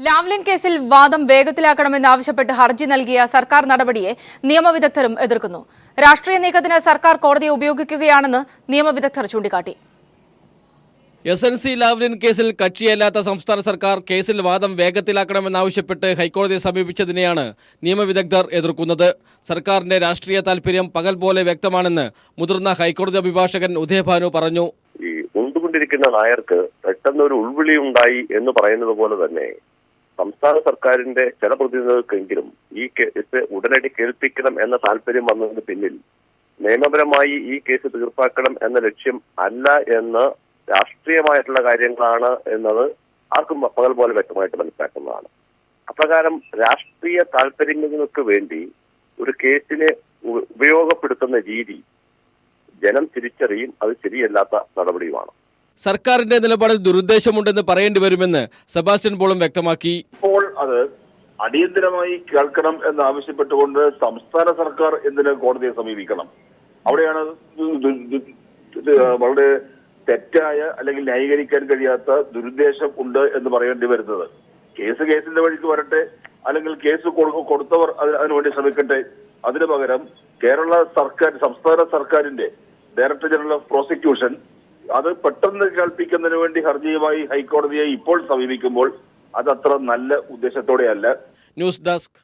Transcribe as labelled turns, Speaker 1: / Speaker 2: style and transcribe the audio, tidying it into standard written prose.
Speaker 1: Lavalin കേസിൽ വാദം വേഗത്തിലാക്കണമെന്നാവശ്യപ്പെട്ട് ഹർജി നൽകിയ സർക്കാർ നടപടിയെ നിയമവിദഗ്ധരും എതിർക്കുന്നു. രാഷ്ട്രീയ നീക്കത്തിന് സർക്കാർ കോടതിയെ ഉപയോഗിക്കുകയാണെന്ന് നിയമവിദഗ്ധർ ചൂണ്ടിക്കാട്ടി.
Speaker 2: SNC ലാവ്ലിൻ കേസിൽ കക്ഷിയല്ലാത്ത സംസ്ഥാന സർക്കാർ കേസിൽ വാദം വേഗത്തിലാക്കണമെന്നാവശ്യപ്പെട്ട് ഹൈക്കോടതിയെ സമീപിച്ചതിനെയാണ് നിയമവിദഗ്ധർ എതിർക്കുന്നത്. സർക്കാരിന്റെ രാഷ്ട്രീയ താൽപര്യം പകൽ പോലെ വ്യക്തമാണെന്ന് മുതിർന്ന ഹൈക്കോടതി അഭിഭാഷകൻ ഉദയഭാനു പറഞ്ഞു.
Speaker 3: കൊണ്ടിരിക്കുന്ന നായർക്ക് പെട്ടെന്നൊരു ഉൾവിളി ഉണ്ടായി എന്ന് പറയുന്നത് പോലെ തന്നെ സംസ്ഥാന സർക്കാരിന്റെ ചില പ്രതിനിധികൾക്കെങ്കിലും ഈ കേസ് ഉടനടി കേൾപ്പിക്കണം എന്ന താല്പര്യം വന്നതിന് പിന്നിൽ നിയമപരമായി ഈ കേസ് തീർപ്പാക്കണം എന്ന ലക്ഷ്യം അല്ല എന്ന് രാഷ്ട്രീയമായിട്ടുള്ള കാര്യങ്ങളാണ് എന്നത് ആർക്കും പകൽ പോലെ വ്യക്തമായിട്ട് മനസ്സിലാക്കുന്നതാണ്. അപ്രകാരം രാഷ്ട്രീയ താല്പര്യങ്ങൾക്ക് വേണ്ടി ഒരു കേസിനെ ഉപയോഗപ്പെടുത്തുന്ന രീതി ജനം തിരിച്ചറിയും. അത് ശരിയല്ലാത്ത നടപടിയുമാണ്.
Speaker 2: സർക്കാരിന്റെ നിലപാടിൽ ദുരുദ്ദേശമുണ്ടെന്ന് പറയേണ്ടി വരുമെന്ന് സെബാസ്റ്റ്യൻ പോളും വ്യക്തമാക്കി.
Speaker 4: ഇപ്പോൾ അത് അടിയന്തരമായി കേൾക്കണം എന്നാവശ്യപ്പെട്ടുകൊണ്ട് സംസ്ഥാന സർക്കാർ എന്തിന് കോടതിയെ സമീപിക്കണം? അവിടെയാണ് വളരെ തെറ്റായ അല്ലെങ്കിൽ ന്യായീകരിക്കാൻ കഴിയാത്ത ദുരുദ്ദേശം ഉണ്ട് എന്ന് പറയേണ്ടി വരുന്നത്. കേസിന്റെ വഴിക്ക് വരട്ടെ, അല്ലെങ്കിൽ കേസ് കൊടുത്തവർ അതിനുവേണ്ടി ശ്രമിക്കട്ടെ. അതിനു പകരം കേരള സർക്കാർ, സംസ്ഥാന സർക്കാരിന്റെ ഡയറക്ടർ ജനറൽ ഓഫ് പ്രോസിക്യൂഷൻ അത് പെട്ടെന്ന് കേൾപ്പിക്കുന്നതിന് വേണ്ടി ഹർജിയുമായി ഹൈക്കോടതിയെ ഇപ്പോൾ സമീപിക്കുമ്പോൾ അതത്ര നല്ല ഉദ്ദേശത്തോടെയല്ല.
Speaker 2: News desk.